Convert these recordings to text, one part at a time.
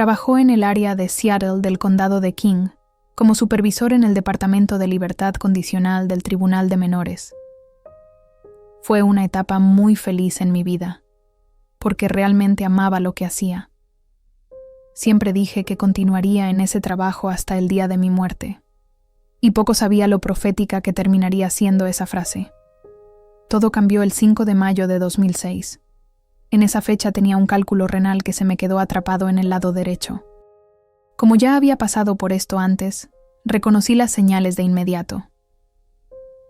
Trabajó en el área de Seattle del condado de King, como supervisor en el Departamento de Libertad Condicional del Tribunal de Menores. Fue una etapa muy feliz en mi vida, porque realmente amaba lo que hacía. Siempre dije que continuaría en ese trabajo hasta el día de mi muerte, y poco sabía lo profética que terminaría siendo esa frase. Todo cambió el 5 de mayo de 2006. En esa fecha tenía un cálculo renal que se me quedó atrapado en el lado derecho. Como ya había pasado por esto antes, reconocí las señales de inmediato.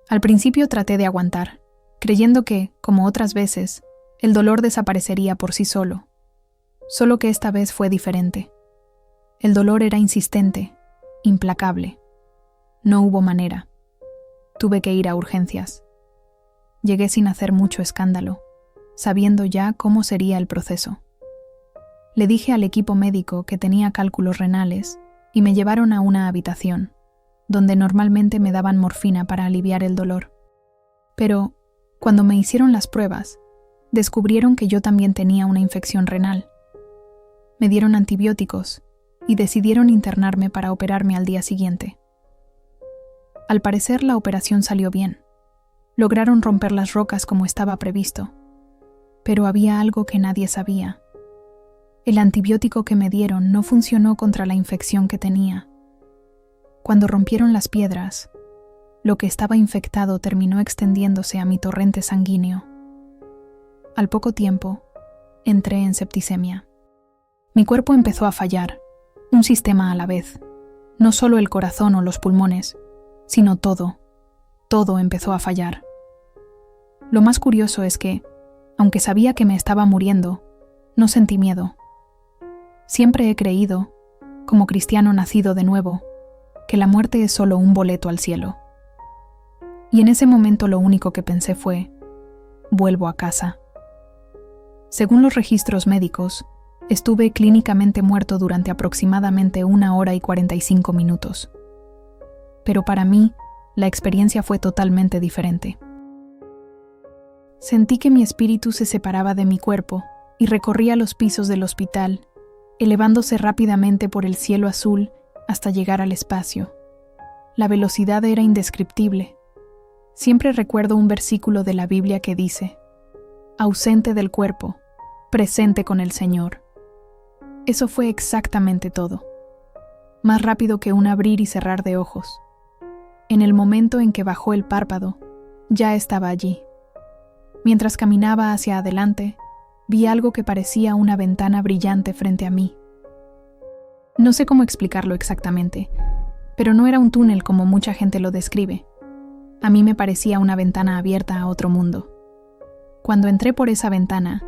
Al principio traté de aguantar, creyendo que, como otras veces, el dolor desaparecería por sí solo. Solo que esta vez fue diferente. El dolor era insistente, implacable. No hubo manera. Tuve que ir a urgencias. Llegué sin hacer mucho escándalo, sabiendo ya cómo sería el proceso. Le dije al equipo médico que tenía cálculos renales y me llevaron a una habitación, donde normalmente me daban morfina para aliviar el dolor. Pero, cuando me hicieron las pruebas, descubrieron que yo también tenía una infección renal. Me dieron antibióticos y decidieron internarme para operarme al día siguiente. Al parecer la operación salió bien. Lograron romper las rocas como estaba previsto. Pero había algo que nadie sabía. El antibiótico que me dieron no funcionó contra la infección que tenía. Cuando rompieron las piedras, lo que estaba infectado terminó extendiéndose a mi torrente sanguíneo. Al poco tiempo, entré en septicemia. Mi cuerpo empezó a fallar, un sistema a la vez. No solo el corazón o los pulmones, sino todo. Todo empezó a fallar. Lo más curioso es que, aunque sabía que me estaba muriendo, no sentí miedo. Siempre he creído, como cristiano nacido de nuevo, que la muerte es solo un boleto al cielo. Y en ese momento lo único que pensé fue, vuelvo a casa. Según los registros médicos, estuve clínicamente muerto durante aproximadamente 1 hora y 45 minutos. Pero para mí, la experiencia fue totalmente diferente. Sentí que mi espíritu se separaba de mi cuerpo y recorría los pisos del hospital, elevándose rápidamente por el cielo azul hasta llegar al espacio. La velocidad era indescriptible. Siempre recuerdo un versículo de la Biblia que dice, ausente del cuerpo, presente con el Señor. Eso fue exactamente todo. Más rápido que un abrir y cerrar de ojos. En el momento en que bajó el párpado, ya estaba allí. Mientras caminaba hacia adelante, vi algo que parecía una ventana brillante frente a mí. No sé cómo explicarlo exactamente, pero no era un túnel como mucha gente lo describe. A mí me parecía una ventana abierta a otro mundo. Cuando entré por esa ventana,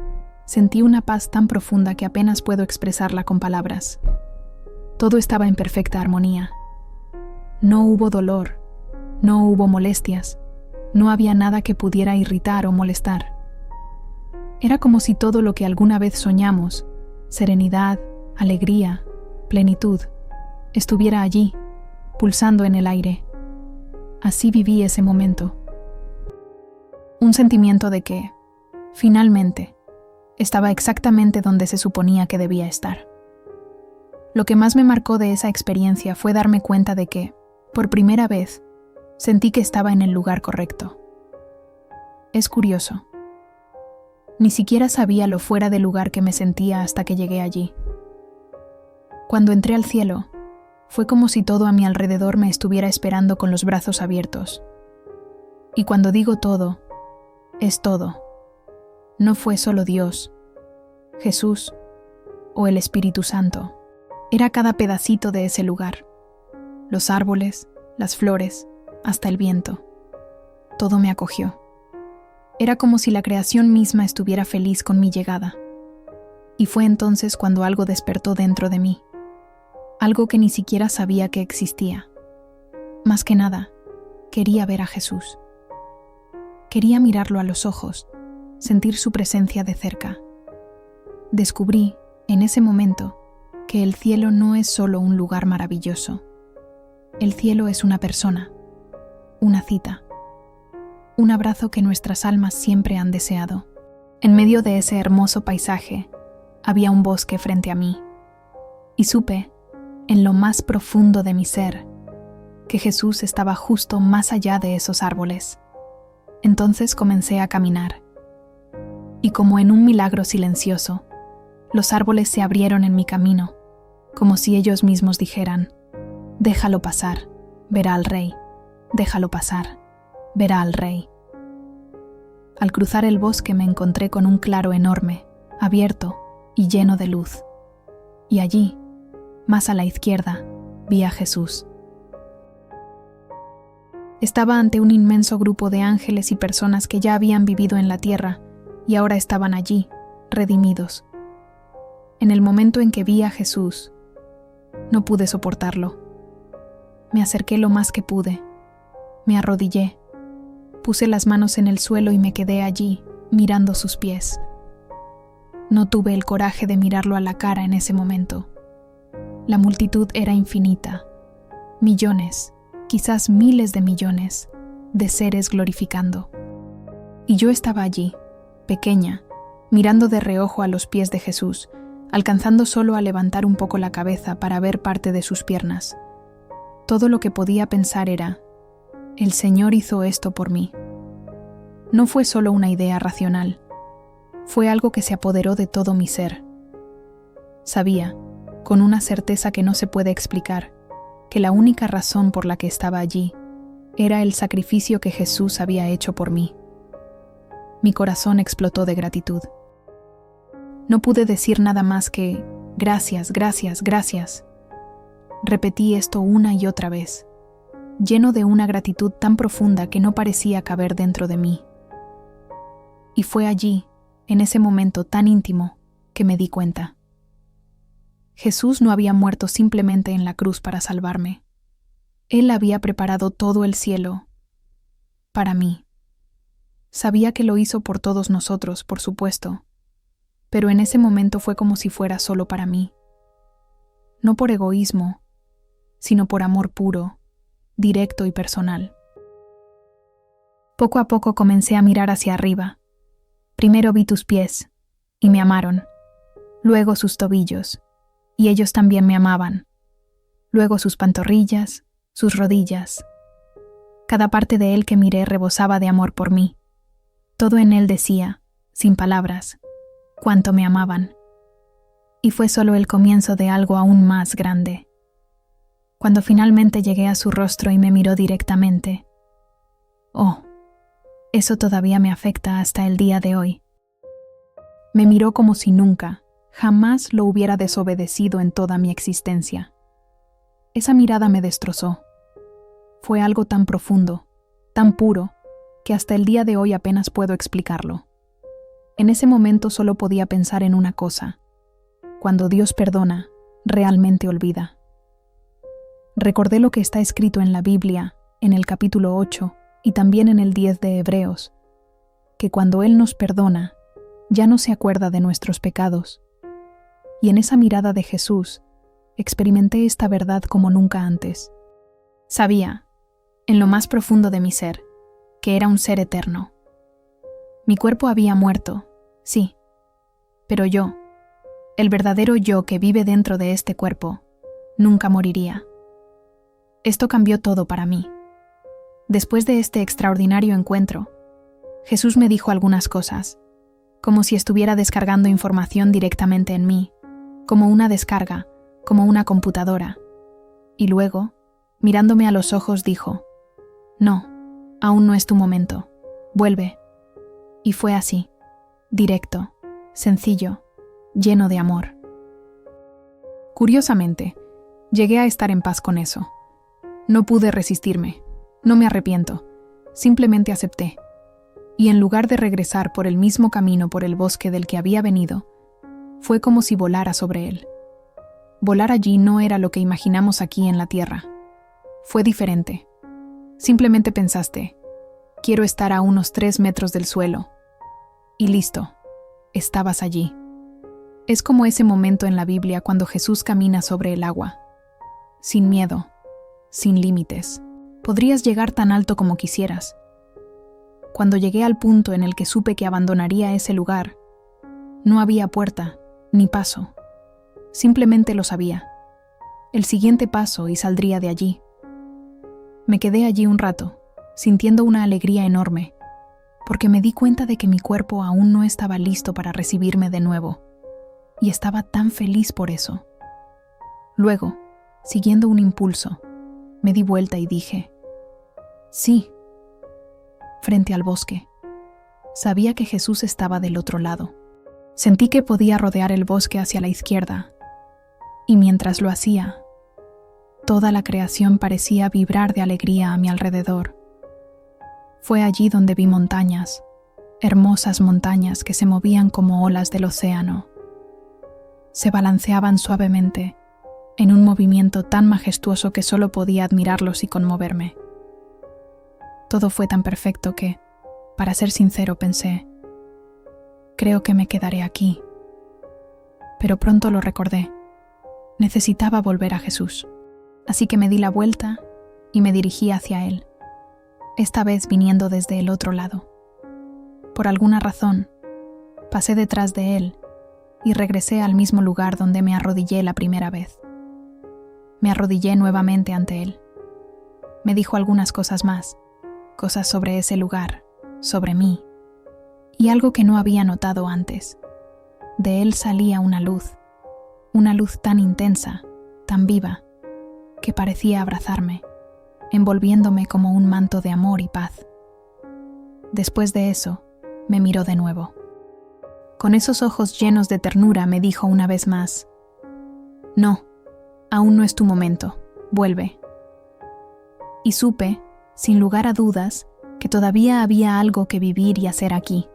sentí una paz tan profunda que apenas puedo expresarla con palabras. Todo estaba en perfecta armonía. No hubo dolor, no hubo molestias, no había nada que pudiera irritar o molestar. Era como si todo lo que alguna vez soñamos, serenidad, alegría, plenitud, estuviera allí, pulsando en el aire. Así viví ese momento. Un sentimiento de que, finalmente, estaba exactamente donde se suponía que debía estar. Lo que más me marcó de esa experiencia fue darme cuenta de que, por primera vez, sentí que estaba en el lugar correcto. Es curioso. Ni siquiera sabía lo fuera de lugar que me sentía hasta que llegué allí. Cuando entré al cielo, fue como si todo a mi alrededor me estuviera esperando con los brazos abiertos. Y cuando digo todo, es todo. No fue solo Dios, Jesús o el Espíritu Santo. Era cada pedacito de ese lugar. Los árboles, las flores, hasta el viento. Todo me acogió. Era como si la creación misma estuviera feliz con mi llegada. Y fue entonces cuando algo despertó dentro de mí. Algo que ni siquiera sabía que existía. Más que nada, quería ver a Jesús. Quería mirarlo a los ojos, sentir su presencia de cerca. Descubrí, en ese momento, que el cielo no es solo un lugar maravilloso. El cielo es una persona, una cita, un abrazo que nuestras almas siempre han deseado. En medio de ese hermoso paisaje, había un bosque frente a mí. Y supe, en lo más profundo de mi ser, que Jesús estaba justo más allá de esos árboles. Entonces comencé a caminar. Y como en un milagro silencioso, los árboles se abrieron en mi camino, como si ellos mismos dijeran: déjalo pasar, verá al rey, déjalo pasar, verá al rey. Al cruzar el bosque me encontré con un claro enorme, abierto y lleno de luz. Y allí, más a la izquierda, vi a Jesús. Estaba ante un inmenso grupo de ángeles y personas que ya habían vivido en la tierra y ahora estaban allí, redimidos. En el momento en que vi a Jesús, no pude soportarlo. Me acerqué lo más que pude, me arrodillé, puse las manos en el suelo y me quedé allí, mirando sus pies. No tuve el coraje de mirarlo a la cara en ese momento. La multitud era infinita, millones, quizás miles de millones, de seres glorificando. Y yo estaba allí, pequeña, mirando de reojo a los pies de Jesús, alcanzando solo a levantar un poco la cabeza para ver parte de sus piernas. Todo lo que podía pensar era: el Señor hizo esto por mí. No fue solo una idea racional, fue algo que se apoderó de todo mi ser. Sabía, con una certeza que no se puede explicar, que la única razón por la que estaba allí era el sacrificio que Jesús había hecho por mí. Mi corazón explotó de gratitud. No pude decir nada más que: gracias, gracias, gracias. Repetí esto una y otra vez, lleno de una gratitud tan profunda que no parecía caber dentro de mí. Y fue allí, en ese momento tan íntimo, que me di cuenta. Jesús no había muerto simplemente en la cruz para salvarme. Él había preparado todo el cielo para mí. Sabía que lo hizo por todos nosotros, por supuesto, pero en ese momento fue como si fuera solo para mí. No por egoísmo, sino por amor puro, directo y personal. Poco a poco comencé a mirar hacia arriba. Primero vi tus pies, y me amaron. Luego sus tobillos, y ellos también me amaban. Luego sus pantorrillas, sus rodillas. Cada parte de él que miré rebosaba de amor por mí. Todo en él decía, sin palabras, cuánto me amaban. Y fue solo el comienzo de algo aún más grande. Cuando finalmente llegué a su rostro y me miró directamente. Oh, eso todavía me afecta hasta el día de hoy. Me miró como si nunca, jamás lo hubiera desobedecido en toda mi existencia. Esa mirada me destrozó. Fue algo tan profundo, tan puro, que hasta el día de hoy apenas puedo explicarlo. En ese momento solo podía pensar en una cosa: cuando Dios perdona, realmente olvida. Recordé lo que está escrito en la Biblia, en el capítulo 8 y también en el 10 de Hebreos, que cuando Él nos perdona, ya no se acuerda de nuestros pecados. Y en esa mirada de Jesús, experimenté esta verdad como nunca antes. Sabía, en lo más profundo de mi ser, que era un ser eterno. Mi cuerpo había muerto, sí, pero yo, el verdadero yo que vive dentro de este cuerpo, nunca moriría. Esto cambió todo para mí. Después de este extraordinario encuentro, Jesús me dijo algunas cosas, como si estuviera descargando información directamente en mí, como una descarga, como una computadora. Y luego, mirándome a los ojos, dijo: no, aún no es tu momento, vuelve. Y fue así, directo, sencillo, lleno de amor. Curiosamente, llegué a estar en paz con eso. No pude resistirme, no me arrepiento, simplemente acepté. Y en lugar de regresar por el mismo camino por el bosque del que había venido, fue como si volara sobre él. Volar allí no era lo que imaginamos aquí en la tierra. Fue diferente. Simplemente pensaste: quiero estar a unos 3 metros del suelo. Y listo, estabas allí. Es como ese momento en la Biblia cuando Jesús camina sobre el agua. Sin miedo, sin límites. Podrías llegar tan alto como quisieras. Cuando llegué al punto en el que supe que abandonaría ese lugar, no había puerta ni paso. Simplemente lo sabía. El siguiente paso y saldría de allí. Me quedé allí un rato, sintiendo una alegría enorme, porque me di cuenta de que mi cuerpo aún no estaba listo para recibirme de nuevo, y estaba tan feliz por eso. Luego, siguiendo un impulso, me di vuelta y dije, sí, frente al bosque. Sabía que Jesús estaba del otro lado. Sentí que podía rodear el bosque hacia la izquierda, y mientras lo hacía, toda la creación parecía vibrar de alegría a mi alrededor. Fue allí donde vi montañas, hermosas montañas que se movían como olas del océano. Se balanceaban suavemente, en un movimiento tan majestuoso que solo podía admirarlos y conmoverme. Todo fue tan perfecto que, para ser sincero, pensé, creo que me quedaré aquí. Pero pronto lo recordé. Necesitaba volver a Jesús. Así que me di la vuelta y me dirigí hacia él, esta vez viniendo desde el otro lado. Por alguna razón, pasé detrás de él y regresé al mismo lugar donde me arrodillé la primera vez. Me arrodillé nuevamente ante él. Me dijo algunas cosas más, cosas sobre ese lugar, sobre mí, y algo que no había notado antes. De él salía una luz tan intensa, tan viva, que parecía abrazarme, envolviéndome como un manto de amor y paz. Después de eso, me miró de nuevo. Con esos ojos llenos de ternura me dijo una vez más, no, aún no es tu momento, vuelve. Y supe, sin lugar a dudas, que todavía había algo que vivir y hacer aquí.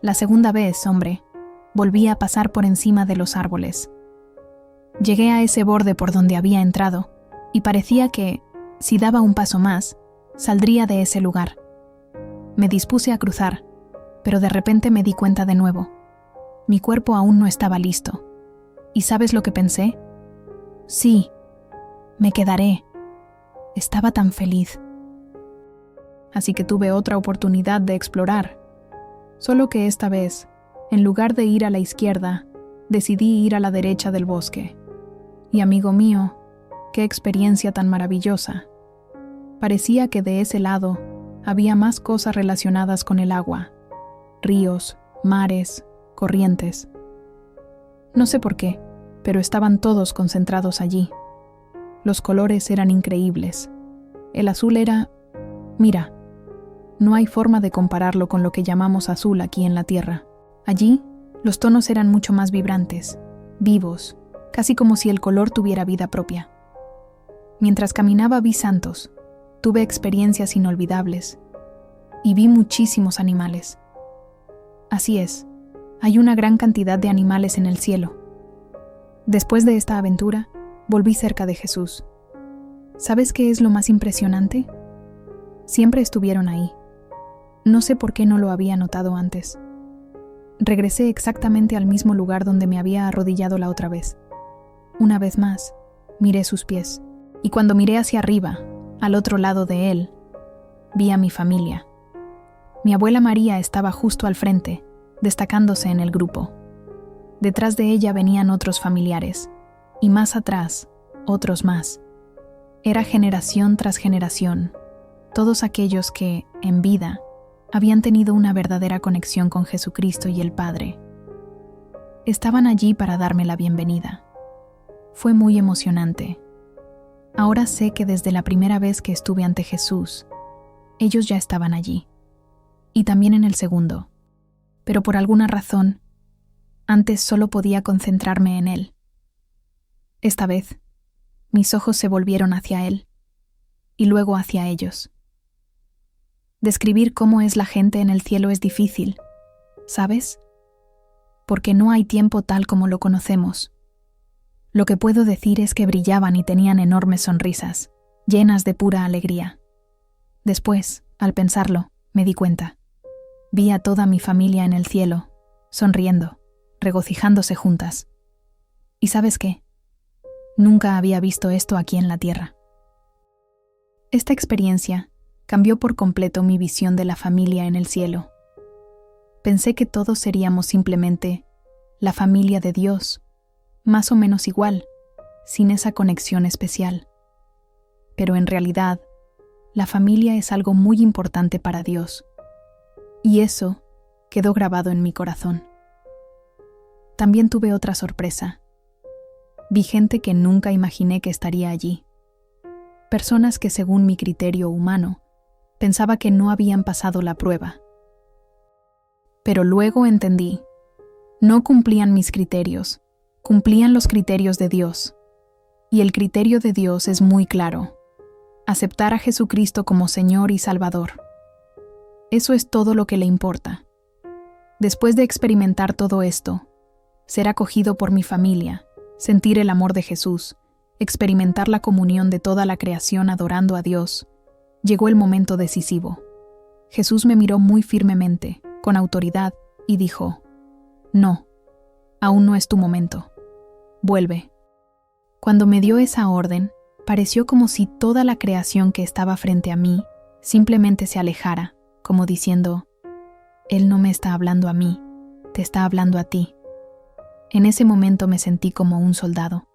La segunda vez, hombre, volví a pasar por encima de los árboles. Llegué a ese borde por donde había entrado, y parecía que, si daba un paso más, saldría de ese lugar. Me dispuse a cruzar, pero de repente me di cuenta de nuevo. Mi cuerpo aún no estaba listo. ¿Y sabes lo que pensé? Sí, me quedaré. Estaba tan feliz. Así que tuve otra oportunidad de explorar. Solo que esta vez, en lugar de ir a la izquierda, decidí ir a la derecha del bosque. Y amigo mío, qué experiencia tan maravillosa. Parecía que de ese lado había más cosas relacionadas con el agua. Ríos, mares, corrientes. No sé por qué, pero estaban todos concentrados allí. Los colores eran increíbles. El azul era... Mira, no hay forma de compararlo con lo que llamamos azul aquí en la Tierra. Allí, los tonos eran mucho más vibrantes, vivos, casi como si el color tuviera vida propia. Mientras caminaba vi santos, tuve experiencias inolvidables y vi muchísimos animales. Así es, hay una gran cantidad de animales en el cielo. Después de esta aventura, volví cerca de Jesús. ¿Sabes qué es lo más impresionante? Siempre estuvieron ahí. No sé por qué no lo había notado antes. Regresé exactamente al mismo lugar donde me había arrodillado la otra vez. Una vez más, miré sus pies, y cuando miré hacia arriba, al otro lado de él, vi a mi familia. Mi abuela María estaba justo al frente, destacándose en el grupo. Detrás de ella venían otros familiares, y más atrás, otros más. Era generación tras generación, todos aquellos que, en vida, habían tenido una verdadera conexión con Jesucristo y el Padre. Estaban allí para darme la bienvenida. Fue muy emocionante. Ahora sé que desde la primera vez que estuve ante Jesús, ellos ya estaban allí. Y también en el segundo. Pero por alguna razón, antes solo podía concentrarme en Él. Esta vez, mis ojos se volvieron hacia Él, y luego hacia ellos. Describir cómo es la gente en el cielo es difícil, ¿sabes? Porque no hay tiempo tal como lo conocemos. Lo que puedo decir es que brillaban y tenían enormes sonrisas, llenas de pura alegría. Después, al pensarlo, me di cuenta. Vi a toda mi familia en el cielo, sonriendo, regocijándose juntas. ¿Y sabes qué? Nunca había visto esto aquí en la tierra. Esta experiencia cambió por completo mi visión de la familia en el cielo. Pensé que todos seríamos simplemente la familia de Dios, más o menos igual, sin esa conexión especial. Pero en realidad, la familia es algo muy importante para Dios. Y eso quedó grabado en mi corazón. También tuve otra sorpresa. Vi gente que nunca imaginé que estaría allí. Personas que, según mi criterio humano, pensaba que no habían pasado la prueba. Pero luego entendí. No cumplían mis criterios, cumplían los criterios de Dios. Y el criterio de Dios es muy claro: aceptar a Jesucristo como Señor y Salvador. Eso es todo lo que le importa. Después de experimentar todo esto, ser acogido por mi familia, sentir el amor de Jesús, experimentar la comunión de toda la creación adorando a Dios, llegó el momento decisivo. Jesús me miró muy firmemente, con autoridad, y dijo: «No, aún no es tu momento. Vuelve». Cuando me dio esa orden, pareció como si toda la creación que estaba frente a mí simplemente se alejara, como diciendo: «Él no me está hablando a mí, te está hablando a ti». En ese momento me sentí como un soldado.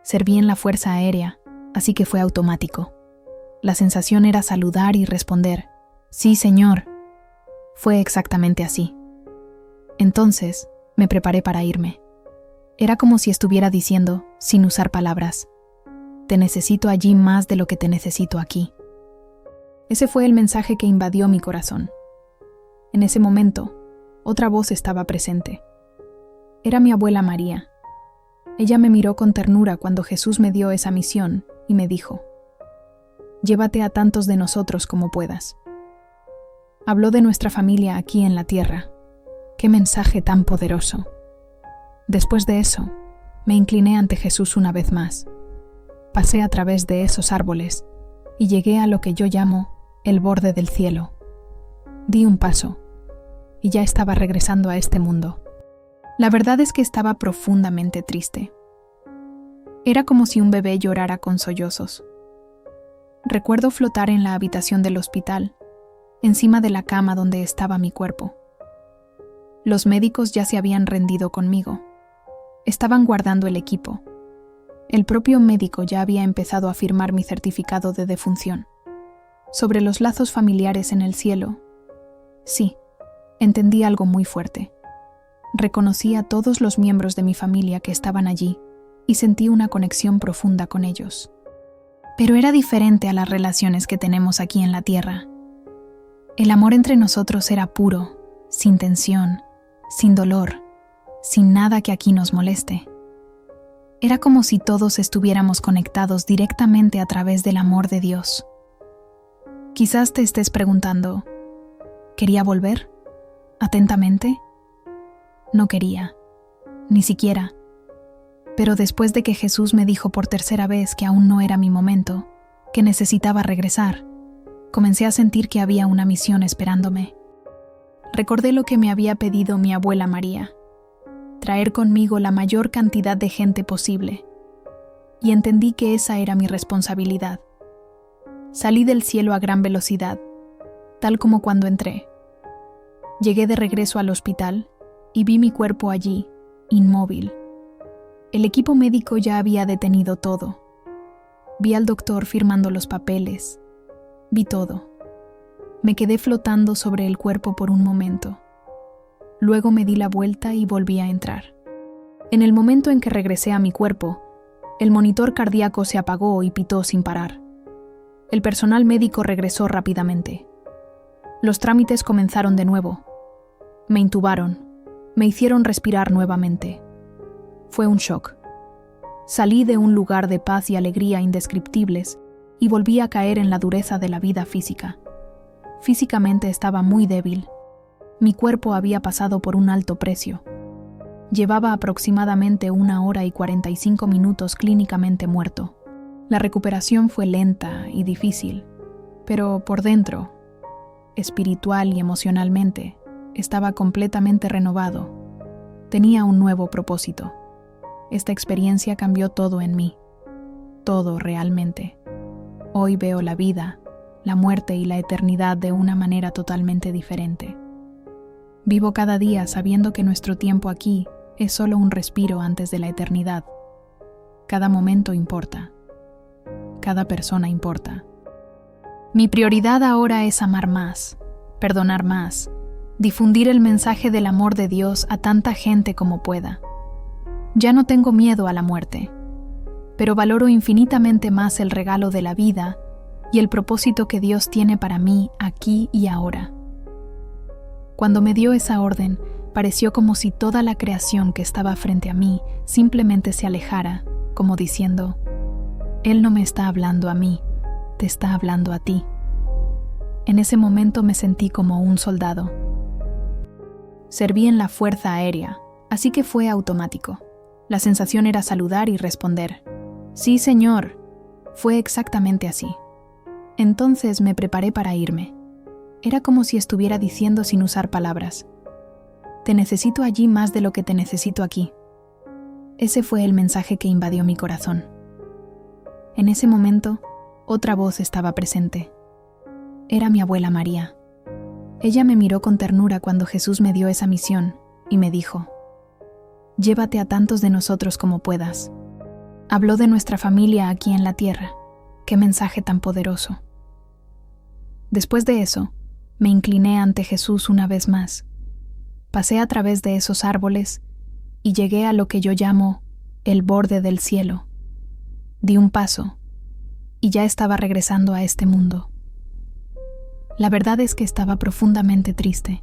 Serví en la Fuerza Aérea, así que fue automático. La sensación era saludar y responder: «Sí, Señor». Fue exactamente así. Entonces, me preparé para irme. Era como si estuviera diciendo, sin usar palabras: «Te necesito allí más de lo que te necesito aquí». Ese fue el mensaje que invadió mi corazón. En ese momento, otra voz estaba presente. Era mi abuela María. Ella me miró con ternura cuando Jesús me dio esa misión y me dijo: «Llévate a tantos de nosotros como puedas». Habló de nuestra familia aquí en la tierra. ¡Qué mensaje tan poderoso! Después de eso, me incliné ante Jesús una vez más. Pasé a través de esos árboles y llegué a lo que yo llamo el borde del cielo. Di un paso y ya estaba regresando a este mundo. La verdad es que estaba profundamente triste. Era como si un bebé llorara con sollozos. Recuerdo flotar en la habitación del hospital, encima de la cama donde estaba mi cuerpo. Los médicos ya se habían rendido conmigo. Estaban guardando el equipo. El propio médico ya había empezado a firmar mi certificado de defunción. Sobre los lazos familiares en el cielo, sí, entendí algo muy fuerte. Reconocí a todos los miembros de mi familia que estaban allí y sentí una conexión profunda con ellos. Pero era diferente a las relaciones que tenemos aquí en la tierra. El amor entre nosotros era puro, sin tensión, sin dolor, sin nada que aquí nos moleste. Era como si todos estuviéramos conectados directamente a través del amor de Dios. Quizás te estés preguntando: ¿quería volver? ¿Atentamente? No quería, ni siquiera. Pero después de que Jesús me dijo por tercera vez que aún no era mi momento, que necesitaba regresar, comencé a sentir que había una misión esperándome. Recordé lo que me había pedido mi abuela María: traer conmigo la mayor cantidad de gente posible. Y entendí que esa era mi responsabilidad. Salí del cielo a gran velocidad, tal como cuando entré. Llegué de regreso al hospital y vi mi cuerpo allí, inmóvil. El equipo médico ya había detenido todo. Vi al doctor firmando los papeles. Vi todo. Me quedé flotando sobre el cuerpo por un momento. Luego me di la vuelta y volví a entrar. En el momento en que regresé a mi cuerpo, el monitor cardíaco se apagó y pitó sin parar. El personal médico regresó rápidamente. Los trámites comenzaron de nuevo. Me intubaron. Me hicieron respirar nuevamente. Fue un shock. Salí de un lugar de paz y alegría indescriptibles y volví a caer en la dureza de la vida física. Físicamente estaba muy débil. Mi cuerpo había pasado por un alto precio. Llevaba aproximadamente 1 hora y 45 minutos clínicamente muerto. La recuperación fue lenta y difícil, pero por dentro, espiritual y emocionalmente, estaba completamente renovado. Tenía un nuevo propósito. Esta experiencia cambió todo en mí. Todo realmente. Hoy veo la vida, la muerte y la eternidad de una manera totalmente diferente. Vivo cada día sabiendo que nuestro tiempo aquí es solo un respiro antes de la eternidad. Cada momento importa. Cada persona importa. Mi prioridad ahora es amar más, perdonar más, difundir el mensaje del amor de Dios a tanta gente como pueda. Ya no tengo miedo a la muerte, pero valoro infinitamente más el regalo de la vida y el propósito que Dios tiene para mí aquí y ahora. Cuando me dio esa orden, pareció como si toda la creación que estaba frente a mí simplemente se alejara, como diciendo: Él no me está hablando a mí, te está hablando a ti. En ese momento me sentí como un soldado. Serví en la Fuerza Aérea, así que fue automático. La sensación era saludar y responder: Sí, señor. Fue exactamente así. Entonces me preparé para irme. Era como si estuviera diciendo sin usar palabras: Te necesito allí más de lo que te necesito aquí. Ese fue el mensaje que invadió mi corazón. En ese momento, otra voz estaba presente. Era mi abuela María. Ella me miró con ternura cuando Jesús me dio esa misión y me dijo: Llévate a tantos de nosotros como puedas. Habló de nuestra familia aquí en la tierra. ¡Qué mensaje tan poderoso! Después de eso, me incliné ante Jesús una vez más. Pasé a través de esos árboles y llegué a lo que yo llamo el borde del cielo. Di un paso y ya estaba regresando a este mundo. La verdad es que estaba profundamente triste.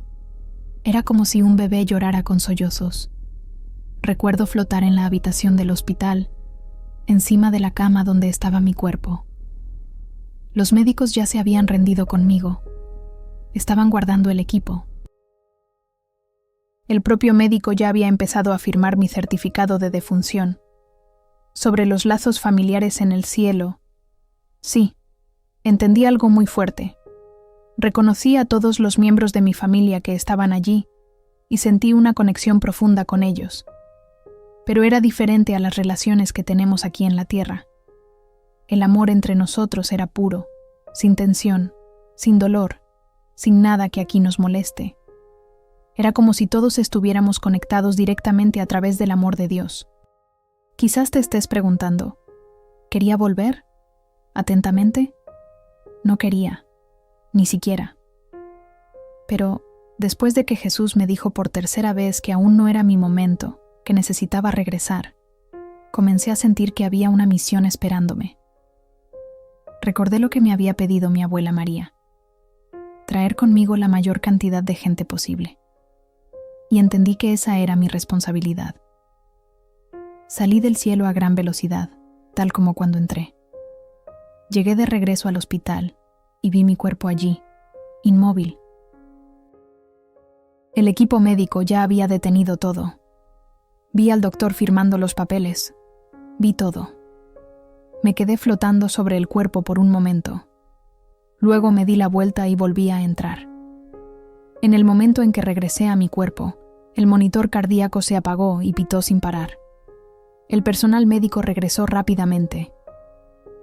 Era como si un bebé llorara con sollozos. Recuerdo flotar en la habitación del hospital, encima de la cama donde estaba mi cuerpo. Los médicos ya se habían rendido conmigo. Estaban guardando el equipo. El propio médico ya había empezado a firmar mi certificado de defunción. Sobre los lazos familiares en el cielo. Sí, entendí algo muy fuerte. Reconocí a todos los miembros de mi familia que estaban allí y sentí una conexión profunda con ellos. Pero era diferente a las relaciones que tenemos aquí en la tierra. El amor entre nosotros era puro, sin tensión, sin dolor, sin nada que aquí nos moleste. Era como si todos estuviéramos conectados directamente a través del amor de Dios. Quizás te estés preguntando: ¿quería volver? ¿Atentamente? No quería, ni siquiera. Pero después de que Jesús me dijo por tercera vez que aún no era mi momento, que necesitaba regresar, comencé a sentir que había una misión esperándome. Recordé lo que me había pedido mi abuela María: traer conmigo la mayor cantidad de gente posible. Y entendí que esa era mi responsabilidad. Salí del cielo a gran velocidad, tal como cuando entré. Llegué de regreso al hospital y vi mi cuerpo allí, inmóvil. El equipo médico ya había detenido todo. Vi al doctor firmando los papeles. Vi todo. Me quedé flotando sobre el cuerpo por un momento. Luego me di la vuelta y volví a entrar. En el momento en que regresé a mi cuerpo, el monitor cardíaco se apagó y pitó sin parar. El personal médico regresó rápidamente.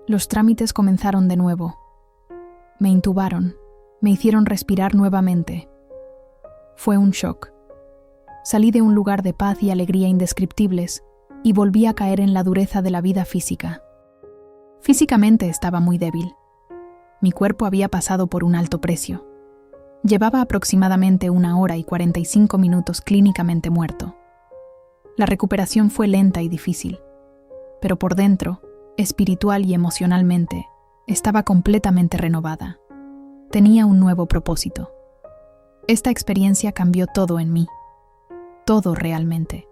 Los trámites comenzaron de nuevo. Me intubaron, me hicieron respirar nuevamente. Fue un shock. Salí de un lugar de paz y alegría indescriptibles y volví a caer en la dureza de la vida física. Físicamente estaba muy débil. Mi cuerpo había pasado por un alto precio. Llevaba aproximadamente 1 hora y 45 minutos clínicamente muerto. La recuperación fue lenta y difícil, pero por dentro, espiritual y emocionalmente, estaba completamente renovada. Tenía un nuevo propósito. Esta experiencia cambió todo en mí. Todo realmente.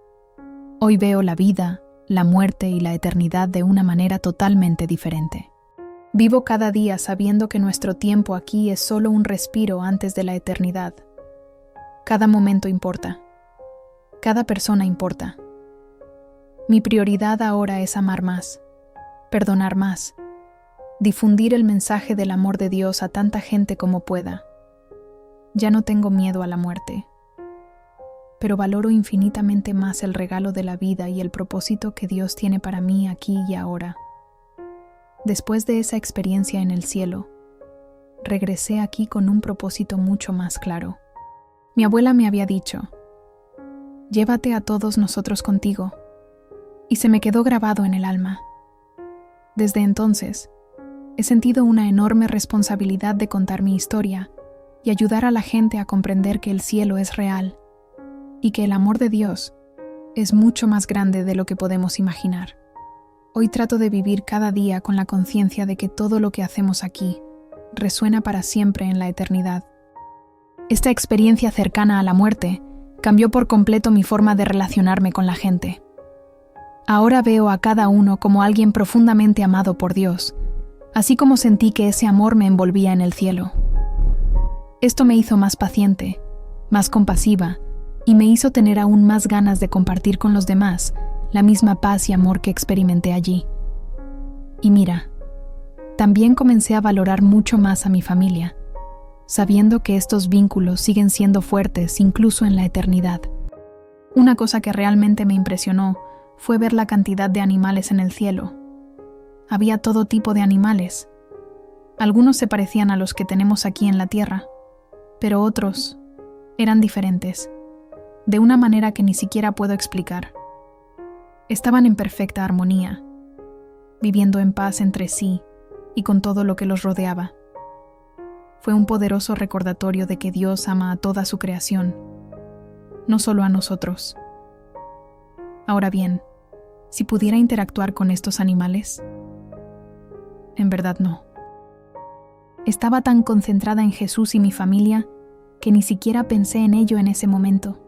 Hoy veo la vida, la muerte y la eternidad de una manera totalmente diferente. Vivo cada día sabiendo que nuestro tiempo aquí es solo un respiro antes de la eternidad. Cada momento importa. Cada persona importa. Mi prioridad ahora es amar más, perdonar más, difundir el mensaje del amor de Dios a tanta gente como pueda. Ya no tengo miedo a la muerte, pero valoro infinitamente más el regalo de la vida y el propósito que Dios tiene para mí aquí y ahora. Después de esa experiencia en el cielo, regresé aquí con un propósito mucho más claro. Mi abuela me había dicho: llévate a todos nosotros contigo. Y se me quedó grabado en el alma. Desde entonces, he sentido una enorme responsabilidad de contar mi historia y ayudar a la gente a comprender que el cielo es real y que el amor de Dios es mucho más grande de lo que podemos imaginar. Hoy trato de vivir cada día con la conciencia de que todo lo que hacemos aquí resuena para siempre en la eternidad. Esta experiencia cercana a la muerte cambió por completo mi forma de relacionarme con la gente. Ahora veo a cada uno como alguien profundamente amado por Dios, así como sentí que ese amor me envolvía en el cielo. Esto me hizo más paciente, más compasiva, y me hizo tener aún más ganas de compartir con los demás la misma paz y amor que experimenté allí. Y mira, también comencé a valorar mucho más a mi familia, sabiendo que estos vínculos siguen siendo fuertes incluso en la eternidad. Una cosa que realmente me impresionó fue ver la cantidad de animales en el cielo. Había todo tipo de animales. Algunos se parecían a los que tenemos aquí en la tierra, pero otros eran diferentes, de una manera que ni siquiera puedo explicar. Estaban en perfecta armonía, viviendo en paz entre sí y con todo lo que los rodeaba. Fue un poderoso recordatorio de que Dios ama a toda su creación, no solo a nosotros. Ahora bien, si pudiera interactuar con estos animales, en verdad no. Estaba tan concentrada en Jesús y mi familia que ni siquiera pensé en ello en ese momento,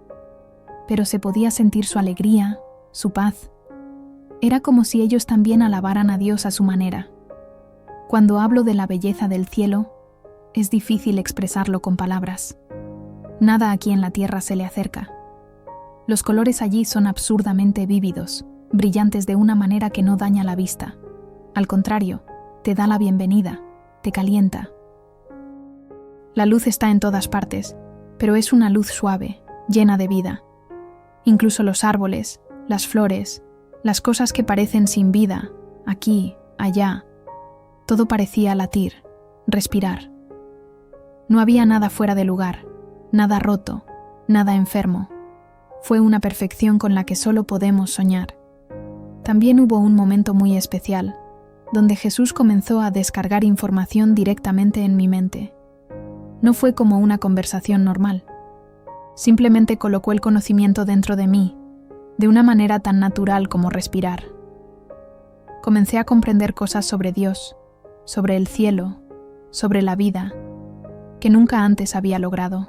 pero se podía sentir su alegría, su paz. Era como si ellos también alabaran a Dios a su manera. Cuando hablo de la belleza del cielo, es difícil expresarlo con palabras. Nada aquí en la tierra se le acerca. Los colores allí son absurdamente vívidos, brillantes de una manera que no daña la vista. Al contrario, te da la bienvenida, te calienta. La luz está en todas partes, pero es una luz suave, llena de vida. Incluso los árboles, las flores, las cosas que parecen sin vida, aquí, allá, todo parecía latir, respirar. No había nada fuera de lugar, nada roto, nada enfermo. Fue una perfección con la que solo podemos soñar. También hubo un momento muy especial, donde Jesús comenzó a descargar información directamente en mi mente. No fue como una conversación normal. Simplemente colocó el conocimiento dentro de mí, de una manera tan natural como respirar. Comencé a comprender cosas sobre Dios, sobre el cielo, sobre la vida, que nunca antes había logrado.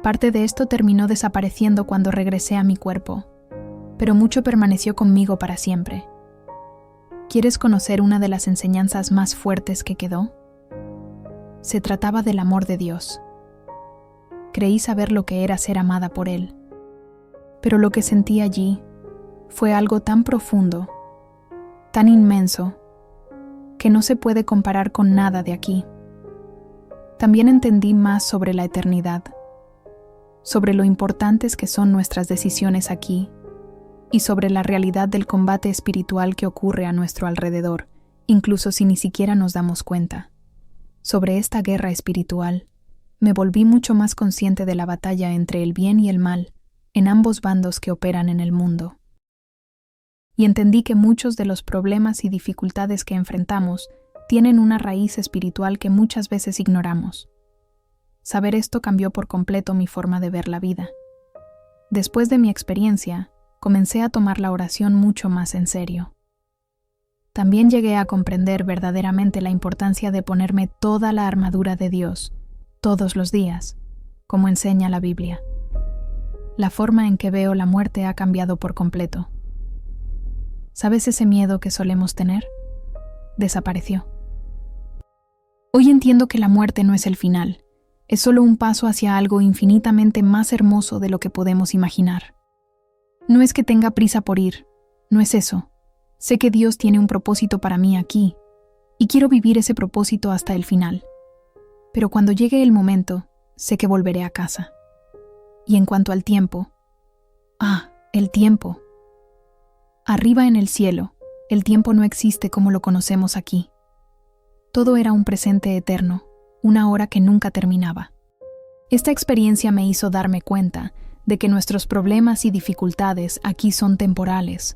Parte de esto terminó desapareciendo cuando regresé a mi cuerpo, pero mucho permaneció conmigo para siempre. ¿Quieres conocer una de las enseñanzas más fuertes que quedó? Se trataba del amor de Dios. Creí saber lo que era ser amada por Él, pero lo que sentí allí fue algo tan profundo, tan inmenso, que no se puede comparar con nada de aquí. También entendí más sobre la eternidad, sobre lo importantes que son nuestras decisiones aquí y sobre la realidad del combate espiritual que ocurre a nuestro alrededor, incluso si ni siquiera nos damos cuenta. Sobre esta guerra espiritual, me volví mucho más consciente de la batalla entre el bien y el mal en ambos bandos que operan en el mundo. Y entendí que muchos de los problemas y dificultades que enfrentamos tienen una raíz espiritual que muchas veces ignoramos. Saber esto cambió por completo mi forma de ver la vida. Después de mi experiencia, comencé a tomar la oración mucho más en serio. También llegué a comprender verdaderamente la importancia de ponerme toda la armadura de Dios, todos los días, como enseña la Biblia. La forma en que veo la muerte ha cambiado por completo. ¿Sabes ese miedo que solemos tener? Desapareció. Hoy entiendo que la muerte no es el final, es solo un paso hacia algo infinitamente más hermoso de lo que podemos imaginar. No es que tenga prisa por ir, no es eso. Sé que Dios tiene un propósito para mí aquí, y quiero vivir ese propósito hasta el final. Pero cuando llegue el momento, sé que volveré a casa. Y en cuanto al tiempo, el tiempo. Arriba en el cielo, el tiempo no existe como lo conocemos aquí. Todo era un presente eterno, una hora que nunca terminaba. Esta experiencia me hizo darme cuenta de que nuestros problemas y dificultades aquí son temporales,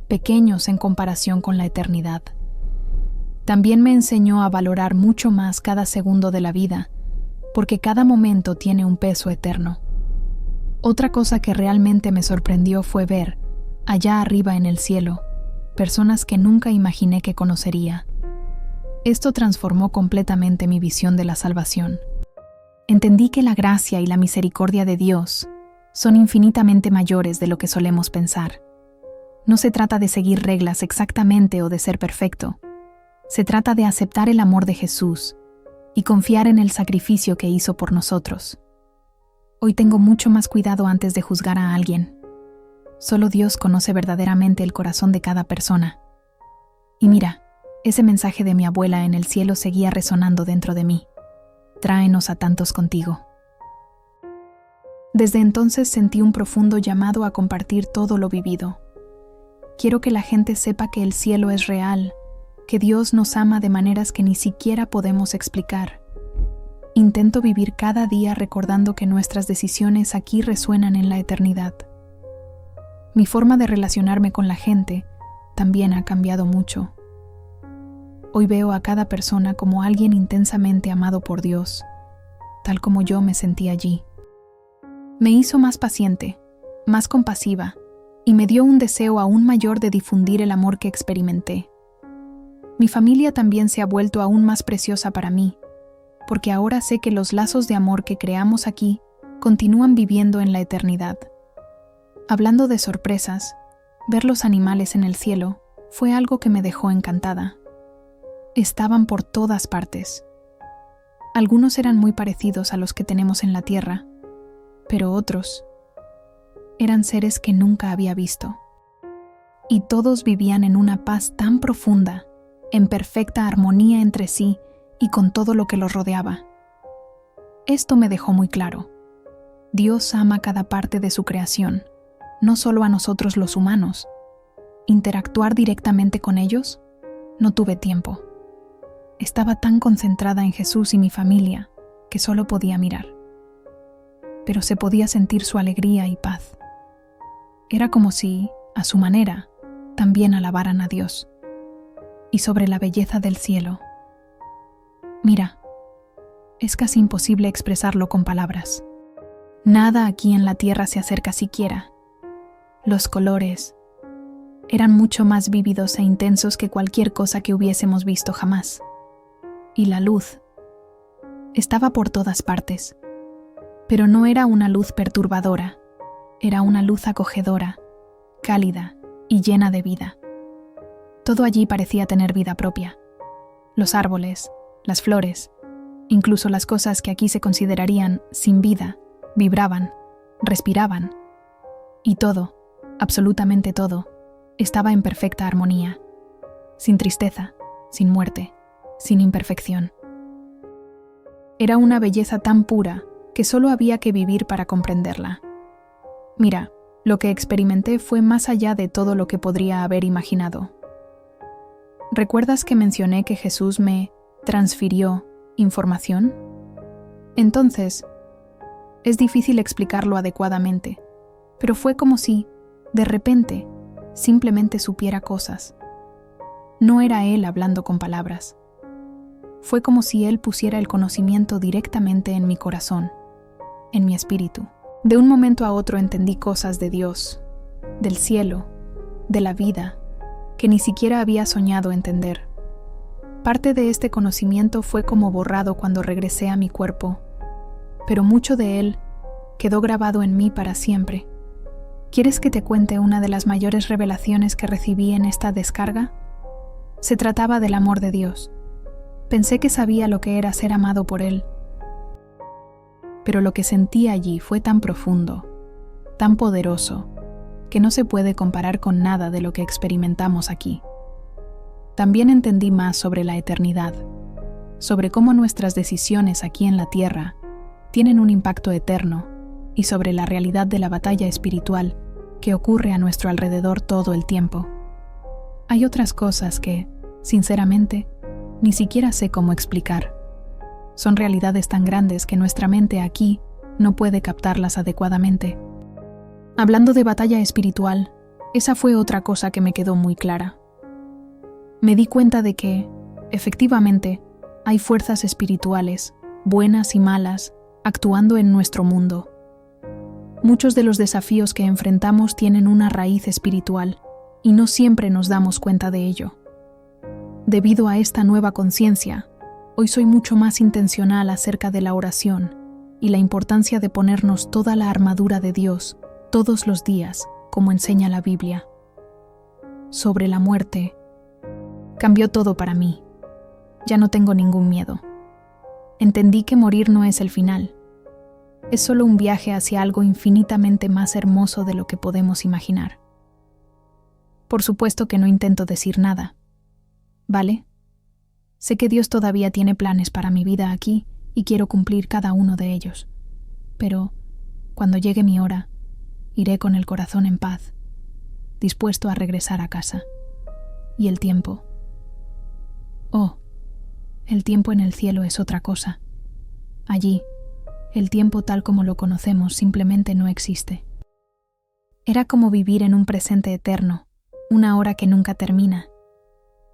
pequeños en comparación con la eternidad. También me enseñó a valorar mucho más cada segundo de la vida, porque cada momento tiene un peso eterno. Otra cosa que realmente me sorprendió fue ver, allá arriba en el cielo, personas que nunca imaginé que conocería. Esto transformó completamente mi visión de la salvación. Entendí que la gracia y la misericordia de Dios son infinitamente mayores de lo que solemos pensar. No se trata de seguir reglas exactamente o de ser perfecto. Se trata de aceptar el amor de Jesús y confiar en el sacrificio que hizo por nosotros. Hoy tengo mucho más cuidado antes de juzgar a alguien. Solo Dios conoce verdaderamente el corazón de cada persona. Y mira, ese mensaje de mi abuela en el cielo seguía resonando dentro de mí. Tráenos a tantos contigo. Desde entonces sentí un profundo llamado a compartir todo lo vivido. Quiero que la gente sepa que el cielo es real, que Dios nos ama de maneras que ni siquiera podemos explicar. Intento vivir cada día recordando que nuestras decisiones aquí resuenan en la eternidad. Mi forma de relacionarme con la gente también ha cambiado mucho. Hoy veo a cada persona como alguien intensamente amado por Dios, tal como yo me sentí allí. Me hizo más paciente, más compasiva, y me dio un deseo aún mayor de difundir el amor que experimenté. Mi familia también se ha vuelto aún más preciosa para mí, porque ahora sé que los lazos de amor que creamos aquí continúan viviendo en la eternidad. Hablando de sorpresas, ver los animales en el cielo fue algo que me dejó encantada. Estaban por todas partes. Algunos eran muy parecidos a los que tenemos en la tierra, pero otros eran seres que nunca había visto. Y todos vivían en una paz tan profunda, en perfecta armonía entre sí y con todo lo que los rodeaba. Esto me dejó muy claro. Dios ama cada parte de su creación, no solo a nosotros los humanos. Interactuar directamente con ellos, no tuve tiempo. Estaba tan concentrada en Jesús y mi familia que solo podía mirar. Pero se podía sentir su alegría y paz. Era como si, a su manera, también alabaran a Dios. Y sobre la belleza del cielo. Mira, es casi imposible expresarlo con palabras. Nada aquí en la tierra se acerca siquiera. Los colores eran mucho más vívidos e intensos que cualquier cosa que hubiésemos visto jamás. Y la luz estaba por todas partes. Pero no era una luz perturbadora, era una luz acogedora, cálida y llena de vida. Todo allí parecía tener vida propia. Los árboles, las flores, incluso las cosas que aquí se considerarían sin vida, vibraban, respiraban. Y todo, absolutamente todo, estaba en perfecta armonía, sin tristeza, sin muerte, sin imperfección. Era una belleza tan pura que solo había que vivir para comprenderla. Mira, lo que experimenté fue más allá de todo lo que podría haber imaginado. ¿Recuerdas que mencioné que Jesús me transfirió información? Entonces, es difícil explicarlo adecuadamente, pero fue como si, de repente, simplemente supiera cosas. No era Él hablando con palabras. Fue como si Él pusiera el conocimiento directamente en mi corazón, en mi espíritu. De un momento a otro entendí cosas de Dios, del cielo, de la vida, que ni siquiera había soñado entender. Parte de este conocimiento fue como borrado cuando regresé a mi cuerpo, pero mucho de él quedó grabado en mí para siempre. ¿Quieres que te cuente una de las mayores revelaciones que recibí en esta descarga? Se trataba del amor de Dios. Pensé que sabía lo que era ser amado por Él. Pero lo que sentí allí fue tan profundo, tan poderoso, que no se puede comparar con nada de lo que experimentamos aquí. También entendí más sobre la eternidad, sobre cómo nuestras decisiones aquí en la tierra tienen un impacto eterno y sobre la realidad de la batalla espiritual que ocurre a nuestro alrededor todo el tiempo. Hay otras cosas que, sinceramente, ni siquiera sé cómo explicar. Son realidades tan grandes que nuestra mente aquí no puede captarlas adecuadamente. Hablando de batalla espiritual, esa fue otra cosa que me quedó muy clara. Me di cuenta de que, efectivamente, hay fuerzas espirituales, buenas y malas, actuando en nuestro mundo. Muchos de los desafíos que enfrentamos tienen una raíz espiritual, y no siempre nos damos cuenta de ello. Debido a esta nueva conciencia, hoy soy mucho más intencional acerca de la oración y la importancia de ponernos toda la armadura de Dios todos los días, como enseña la Biblia. Sobre la muerte, cambió todo para mí. Ya no tengo ningún miedo. Entendí que morir no es el final. Es solo un viaje hacia algo infinitamente más hermoso de lo que podemos imaginar. Por supuesto que no intento decir nada, ¿vale? Sé que Dios todavía tiene planes para mi vida aquí y quiero cumplir cada uno de ellos. Pero, cuando llegue mi hora, iré con el corazón en paz, dispuesto a regresar a casa. Y el tiempo. Oh, el tiempo en el cielo es otra cosa. Allí, el tiempo tal como lo conocemos simplemente no existe. Era como vivir en un presente eterno, una hora que nunca termina.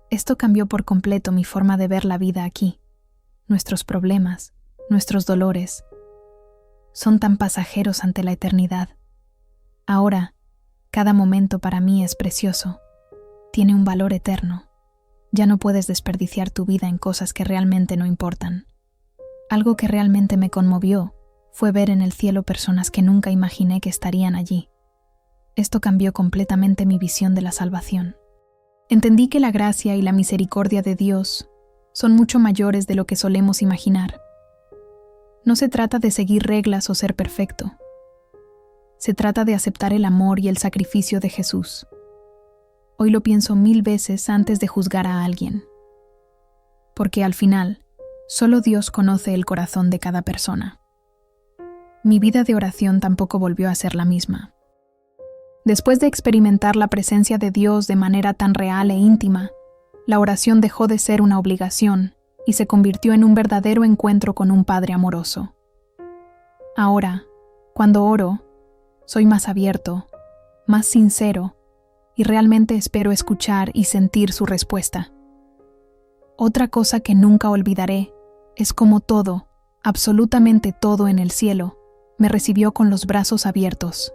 Esto cambió por completo mi forma de ver la vida aquí. Nuestros problemas, nuestros dolores, son tan pasajeros ante la eternidad. Ahora, cada momento para mí es precioso. Tiene un valor eterno. Ya no puedes desperdiciar tu vida en cosas que realmente no importan. Algo que realmente me conmovió fue ver en el cielo personas que nunca imaginé que estarían allí. Esto cambió completamente mi visión de la salvación. Entendí que la gracia y la misericordia de Dios son mucho mayores de lo que solemos imaginar. No se trata de seguir reglas o ser perfecto. Se trata de aceptar el amor y el sacrificio de Jesús. Hoy lo pienso 1000 veces antes de juzgar a alguien. Porque al final, solo Dios conoce el corazón de cada persona. Mi vida de oración tampoco volvió a ser la misma. Después de experimentar la presencia de Dios de manera tan real e íntima, la oración dejó de ser una obligación y se convirtió en un verdadero encuentro con un Padre amoroso. Ahora, cuando oro, soy más abierto, más sincero, y realmente espero escuchar y sentir su respuesta. Otra cosa que nunca olvidaré es cómo todo, absolutamente todo en el cielo, me recibió con los brazos abiertos.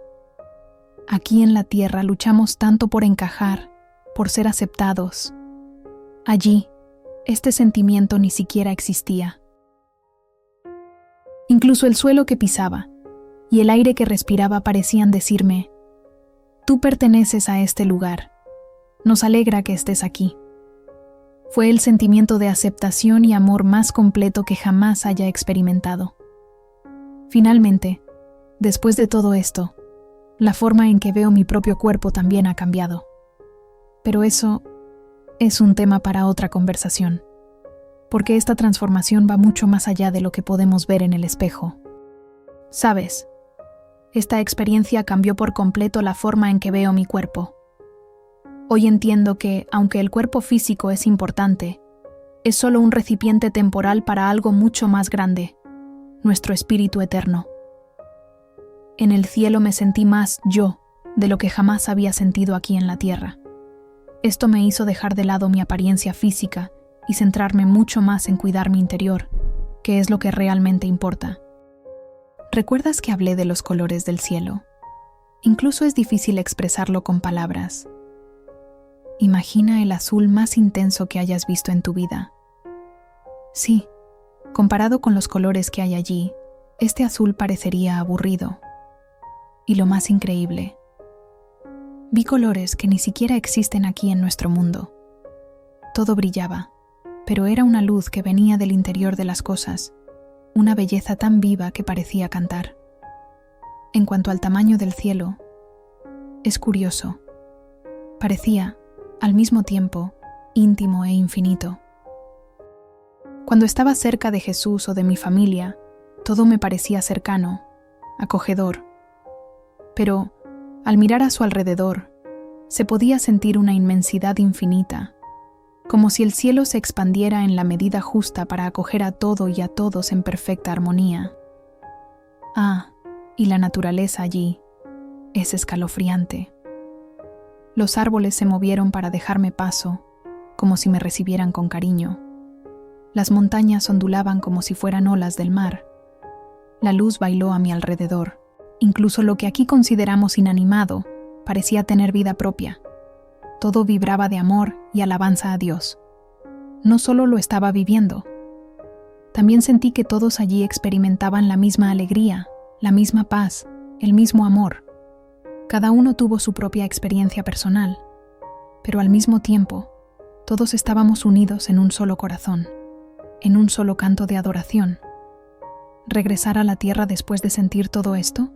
Aquí en la tierra luchamos tanto por encajar, por ser aceptados. Allí, este sentimiento ni siquiera existía. Incluso el suelo que pisaba y el aire que respiraba parecían decirme: tú perteneces a este lugar. Nos alegra que estés aquí. Fue el sentimiento de aceptación y amor más completo que jamás haya experimentado. Finalmente, después de todo esto, la forma en que veo mi propio cuerpo también ha cambiado. Pero eso es un tema para otra conversación, porque esta transformación va mucho más allá de lo que podemos ver en el espejo. ¿Sabes? Esta experiencia cambió por completo la forma en que veo mi cuerpo. Hoy entiendo que, aunque el cuerpo físico es importante, es solo un recipiente temporal para algo mucho más grande, nuestro espíritu eterno. En el cielo me sentí más yo de lo que jamás había sentido aquí en la tierra. Esto me hizo dejar de lado mi apariencia física y centrarme mucho más en cuidar mi interior, que es lo que realmente importa. ¿Recuerdas que hablé de los colores del cielo? Incluso es difícil expresarlo con palabras. Imagina el azul más intenso que hayas visto en tu vida. Sí, comparado con los colores que hay allí, este azul parecería aburrido. Y lo más increíble, vi colores que ni siquiera existen aquí en nuestro mundo. Todo brillaba, pero era una luz que venía del interior de las cosas, una belleza tan viva que parecía cantar. En cuanto al tamaño del cielo, es curioso. Parecía, al mismo tiempo, íntimo e infinito. Cuando estaba cerca de Jesús o de mi familia, todo me parecía cercano, acogedor. Pero, al mirar a su alrededor, se podía sentir una inmensidad infinita, como si el cielo se expandiera en la medida justa para acoger a todo y a todos en perfecta armonía. Ah, y la naturaleza allí, es escalofriante. Los árboles se movieron para dejarme paso, como si me recibieran con cariño. Las montañas ondulaban como si fueran olas del mar. La luz bailó a mi alrededor. Incluso lo que aquí consideramos inanimado parecía tener vida propia. Todo vibraba de amor y alabanza a Dios. No solo lo estaba viviendo, también sentí que todos allí experimentaban la misma alegría, la misma paz, el mismo amor. Cada uno tuvo su propia experiencia personal, pero al mismo tiempo, todos estábamos unidos en un solo corazón, en un solo canto de adoración. ¿Regresar a la tierra después de sentir todo esto?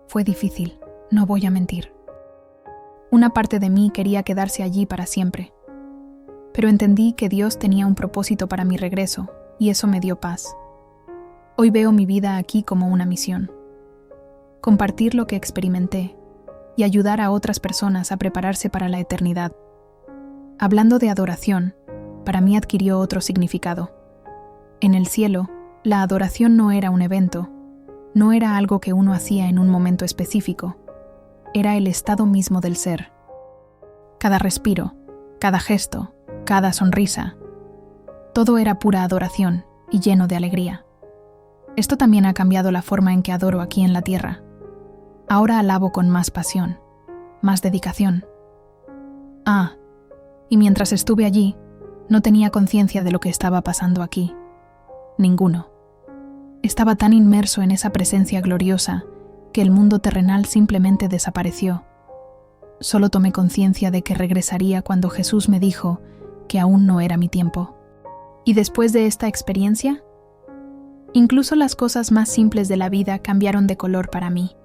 Fue difícil, no voy a mentir. Una parte de mí quería quedarse allí para siempre, pero entendí que Dios tenía un propósito para mi regreso, y eso me dio paz. Hoy veo mi vida aquí como una misión. Compartir lo que experimenté y ayudar a otras personas a prepararse para la eternidad. Hablando de adoración, para mí adquirió otro significado. En el cielo, la adoración no era un evento, no era algo que uno hacía en un momento específico, era el estado mismo del ser. Cada respiro, cada gesto, cada sonrisa, todo era pura adoración y lleno de alegría. Esto también ha cambiado la forma en que adoro aquí en la tierra. Ahora alabo con más pasión, más dedicación. Y mientras estuve allí, no tenía conciencia de lo que estaba pasando aquí. Ninguno. Estaba tan inmerso en esa presencia gloriosa que el mundo terrenal simplemente desapareció. Solo tomé conciencia de que regresaría cuando Jesús me dijo que aún no era mi tiempo. ¿Y después de esta experiencia? Incluso las cosas más simples de la vida cambiaron de color para mí.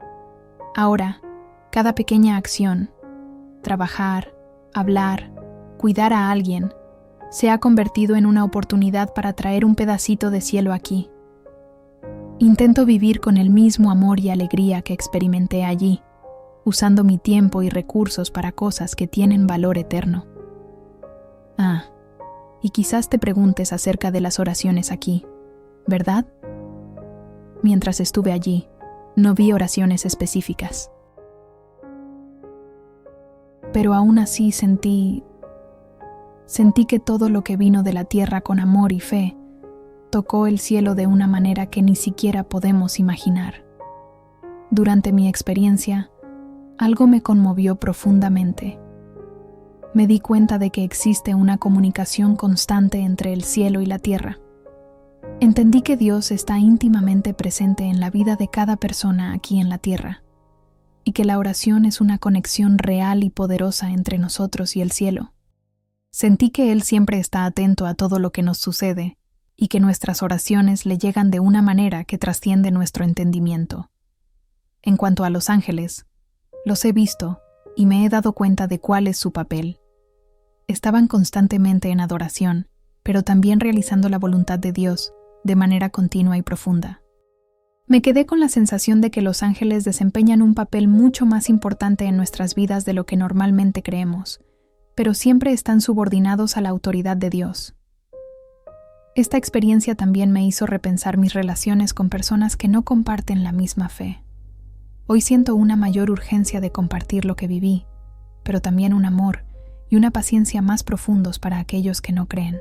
Ahora, cada pequeña acción, trabajar, hablar, cuidar a alguien, se ha convertido en una oportunidad para traer un pedacito de cielo aquí. Intento vivir con el mismo amor y alegría que experimenté allí, usando mi tiempo y recursos para cosas que tienen valor eterno. Y quizás te preguntes acerca de las oraciones aquí, ¿verdad? Mientras estuve allí, no vi oraciones específicas. Pero aún así sentí que todo lo que vino de la tierra con amor y fe tocó el cielo de una manera que ni siquiera podemos imaginar. Durante mi experiencia, algo me conmovió profundamente. Me di cuenta de que existe una comunicación constante entre el cielo y la tierra. Entendí que Dios está íntimamente presente en la vida de cada persona aquí en la tierra, y que la oración es una conexión real y poderosa entre nosotros y el cielo. Sentí que Él siempre está atento a todo lo que nos sucede, y que nuestras oraciones le llegan de una manera que trasciende nuestro entendimiento. En cuanto a los ángeles, los he visto y me he dado cuenta de cuál es su papel. Estaban constantemente en adoración, pero también realizando la voluntad de Dios de manera continua y profunda. Me quedé con la sensación de que los ángeles desempeñan un papel mucho más importante en nuestras vidas de lo que normalmente creemos, pero siempre están subordinados a la autoridad de Dios. Esta experiencia también me hizo repensar mis relaciones con personas que no comparten la misma fe. Hoy siento una mayor urgencia de compartir lo que viví, pero también un amor y una paciencia más profundos para aquellos que no creen.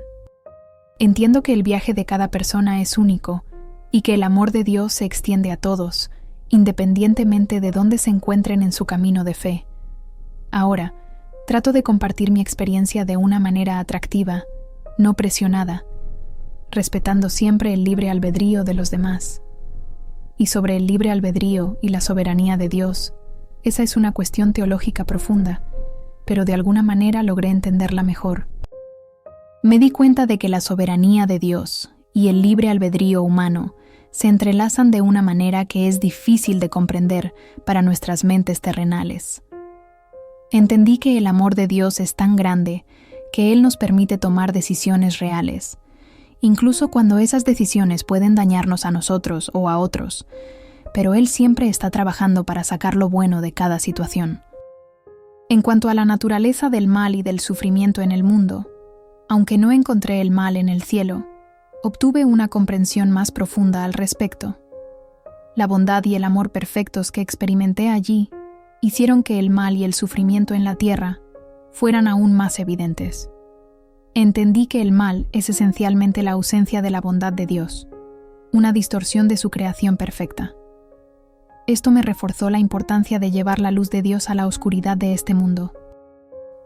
Entiendo que el viaje de cada persona es único y que el amor de Dios se extiende a todos, independientemente de dónde se encuentren en su camino de fe. Ahora, trato de compartir mi experiencia de una manera atractiva, no presionada, respetando siempre el libre albedrío de los demás. Y sobre el libre albedrío y la soberanía de Dios, esa es una cuestión teológica profunda, pero de alguna manera logré entenderla mejor. Me di cuenta de que la soberanía de Dios y el libre albedrío humano se entrelazan de una manera que es difícil de comprender para nuestras mentes terrenales. Entendí que el amor de Dios es tan grande que Él nos permite tomar decisiones reales, incluso cuando esas decisiones pueden dañarnos a nosotros o a otros, pero Él siempre está trabajando para sacar lo bueno de cada situación. En cuanto a la naturaleza del mal y del sufrimiento en el mundo, aunque no encontré el mal en el cielo, obtuve una comprensión más profunda al respecto. La bondad y el amor perfectos que experimenté allí hicieron que el mal y el sufrimiento en la tierra fueran aún más evidentes. Entendí que el mal es esencialmente la ausencia de la bondad de Dios, una distorsión de su creación perfecta. Esto me reforzó la importancia de llevar la luz de Dios a la oscuridad de este mundo.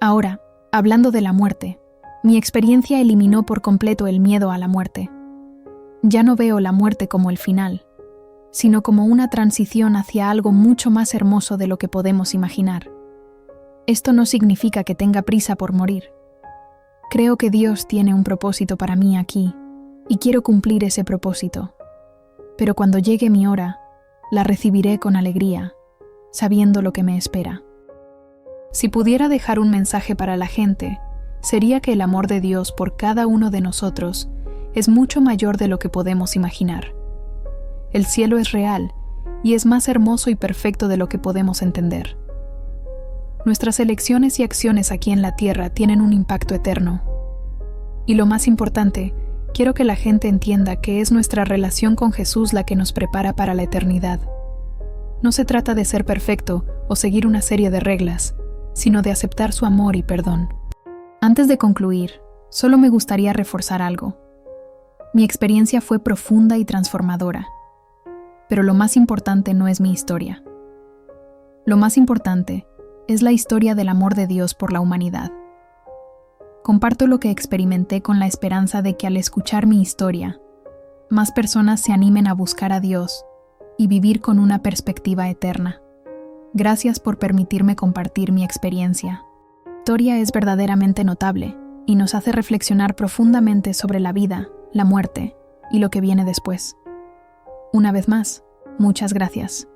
Ahora, hablando de la muerte, mi experiencia eliminó por completo el miedo a la muerte. Ya no veo la muerte como el final, sino como una transición hacia algo mucho más hermoso de lo que podemos imaginar. Esto no significa que tenga prisa por morir. Creo que Dios tiene un propósito para mí aquí, y quiero cumplir ese propósito. Pero cuando llegue mi hora, la recibiré con alegría, sabiendo lo que me espera. Si pudiera dejar un mensaje para la gente, sería que el amor de Dios por cada uno de nosotros es mucho mayor de lo que podemos imaginar. El cielo es real y es más hermoso y perfecto de lo que podemos entender. Nuestras elecciones y acciones aquí en la tierra tienen un impacto eterno. Y lo más importante, quiero que la gente entienda que es nuestra relación con Jesús la que nos prepara para la eternidad. No se trata de ser perfecto o seguir una serie de reglas, sino de aceptar su amor y perdón. Antes de concluir, solo me gustaría reforzar algo. Mi experiencia fue profunda y transformadora, pero lo más importante no es mi historia. Lo más importante es la historia del amor de Dios por la humanidad. Comparto lo que experimenté con la esperanza de que al escuchar mi historia, más personas se animen a buscar a Dios y vivir con una perspectiva eterna. Gracias por permitirme compartir mi experiencia. La historia es verdaderamente notable y nos hace reflexionar profundamente sobre la vida, la muerte y lo que viene después. Una vez más, muchas gracias.